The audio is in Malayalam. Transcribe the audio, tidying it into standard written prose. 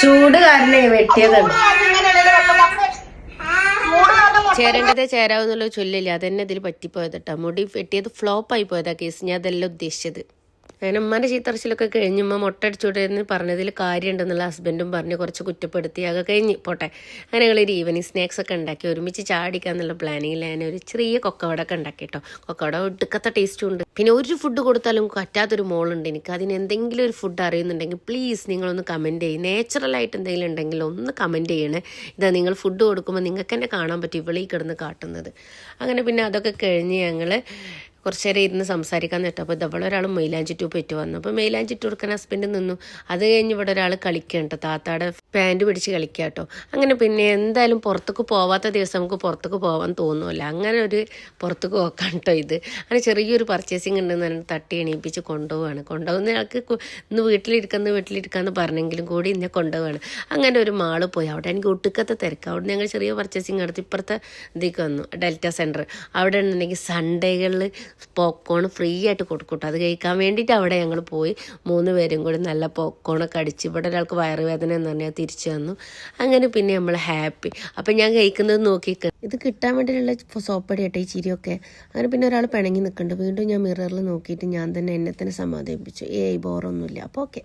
ചൂട് കാരണേ വെട്ടിയതാണ്. ചേരേണ്ടതേ ചേരാവുന്നുള്ള ചൊല്ലില്ല, അതന്നെ ഇതിൽ പറ്റിപ്പോയത് കേട്ടോ. മുടി വെട്ടിയത് ഫ്ലോപ്പായി പോയതാ കേസ്. ഞാൻ അതെല്ലാം ഉദ്ദേശിച്ചത്. അങ്ങനെ ഉമ്മാൻ്റെ ചീത്തറച്ചിലൊക്കെ കഴിഞ്ഞുമ്പോൾ മുട്ട അടിച്ചുവിടെന്ന് പറഞ്ഞതിൽ കാര്യമുണ്ടെന്നുള്ള ഹസ്ബൻഡും പറഞ്ഞ് കുറച്ച് കുറ്റപ്പെടുത്തി അതൊക്കെ കഴിഞ്ഞ് പോട്ടെ. അങ്ങനെ ഞങ്ങളൊരു ഈവനിങ് സ്നാക്സ് ഒക്കെ ഉണ്ടാക്കി ഒരുമിച്ച് ചാടിക്കാന്നുള്ള പ്ലാനിങ്ങിൽ ഞാൻ ഒരു ചെറിയ കൊക്കവടൊക്കെ ഉണ്ടാക്കി കേട്ടോ. കൊക്കവട ഒടുക്കത്തെ ടേസ്റ്റും ഉണ്ട്. പിന്നെ ഒരു ഫുഡ് കൊടുത്താലും പറ്റാത്തൊരു മോളുണ്ട് എനിക്ക്. അതിന് എന്തെങ്കിലും ഒരു ഫുഡ് അറിയുന്നുണ്ടെങ്കിൽ പ്ലീസ് നിങ്ങളൊന്ന് കമൻറ്റ് ചെയ്യും. നാച്ചുറലായിട്ട് എന്തെങ്കിലും ഉണ്ടെങ്കിൽ ഒന്ന് കമൻറ്റ് ചെയ്യണേ. ഇതാ നിങ്ങൾ ഫുഡ് കൊടുക്കുമ്പോൾ നിങ്ങൾക്ക് തന്നെ കാണാൻ പറ്റും ഇവളീ കിടന്ന് കാട്ടുന്നത്. അങ്ങനെ പിന്നെ അതൊക്കെ കഴിഞ്ഞ് ഞങ്ങൾ കുറച്ച് നേരം ഇരുന്ന് സംസാരിക്കാൻ നേട്ടപ്പോൾ ഇതവളെ ഒരാൾ മൈലാഞ്ചി ട്യൂബ് പെറ്റ് വന്നു. അപ്പോൾ മൈലാഞ്ചി കൊടുക്കാൻ ഹസ്ബൻഡ് നിന്നു. അത് കഴിഞ്ഞ് ഇവിടെ ഒരാൾ കളിക്കട്ടോ, താത്താടെ പാൻറ് പിടിച്ച് കളിക്കുക കേട്ടോ. അങ്ങനെ പിന്നെ എന്തായാലും പുറത്തേക്ക് പോവാത്ത ദിവസം നമുക്ക് പുറത്തേക്ക് പോകാൻ തോന്നുമല്ലോ. അങ്ങനെ ഒരു പുറത്തേക്ക് പോക്കാൻ കേട്ടോ ഇത്. അങ്ങനെ ചെറിയൊരു പർച്ചേസിങ് ഉണ്ടെന്ന് പറഞ്ഞാൽ തട്ടി എണീപ്പിച്ച് കൊണ്ടുപോകുന്ന ആൾക്ക് ഇന്ന് വീട്ടിലിരിക്കാമെന്ന് പറഞ്ഞെങ്കിലും കൂടി ഇന്നെ കൊണ്ടുപോവാണ്. അങ്ങനെ ഒരു മാള് പോയി. അവിടെ എനിക്ക് ഒട്ടുക്കത്തെ തിരക്ക്. അവിടെ ഞങ്ങൾ ചെറിയ പർച്ചേസിങ് നടത്തി ഇപ്പുറത്തെ ഇതിലേക്ക് വന്നു, ഡെൽറ്റ സെൻറ്റർ. അവിടെ ഉണ്ടെന്നുണ്ടെങ്കിൽ സൺഡേകളിൽ പോപ്കോൺ ഫ്രീ ആയിട്ട് കൊടുക്കട്ടോ. അത് കഴിക്കാൻ വേണ്ടിയിട്ട് അവിടെ ഞങ്ങൾ പോയി 3 പേരും കൂടി നല്ല പോപ്കോണൊക്കെ അടിച്ച്. ഇവിടെ ഒരാൾക്ക് വയറുവേദന എന്ന് പറഞ്ഞാൽ തിരിച്ചു വന്നു. അങ്ങനെ പിന്നെ നമ്മൾ ഹാപ്പി. അപ്പം ഞാൻ കഴിക്കുന്നത് നോക്കി ഇത് കിട്ടാൻ വേണ്ടിയിട്ടുള്ള സോപ്പടി കേട്ടോ ഈ ചിരിയൊക്കെ. അങ്ങനെ പിന്നെ ഒരാൾ പിണങ്ങി നിൽക്കുന്നുണ്ട്. വീണ്ടും ഞാൻ മിററിൽ നോക്കിയിട്ട് ഞാൻ തന്നെ എന്നെ തന്നെ സമാധാനിപ്പിച്ചു. ബോറൊന്നുമില്ല. അപ്പോൾ ഓക്കെ.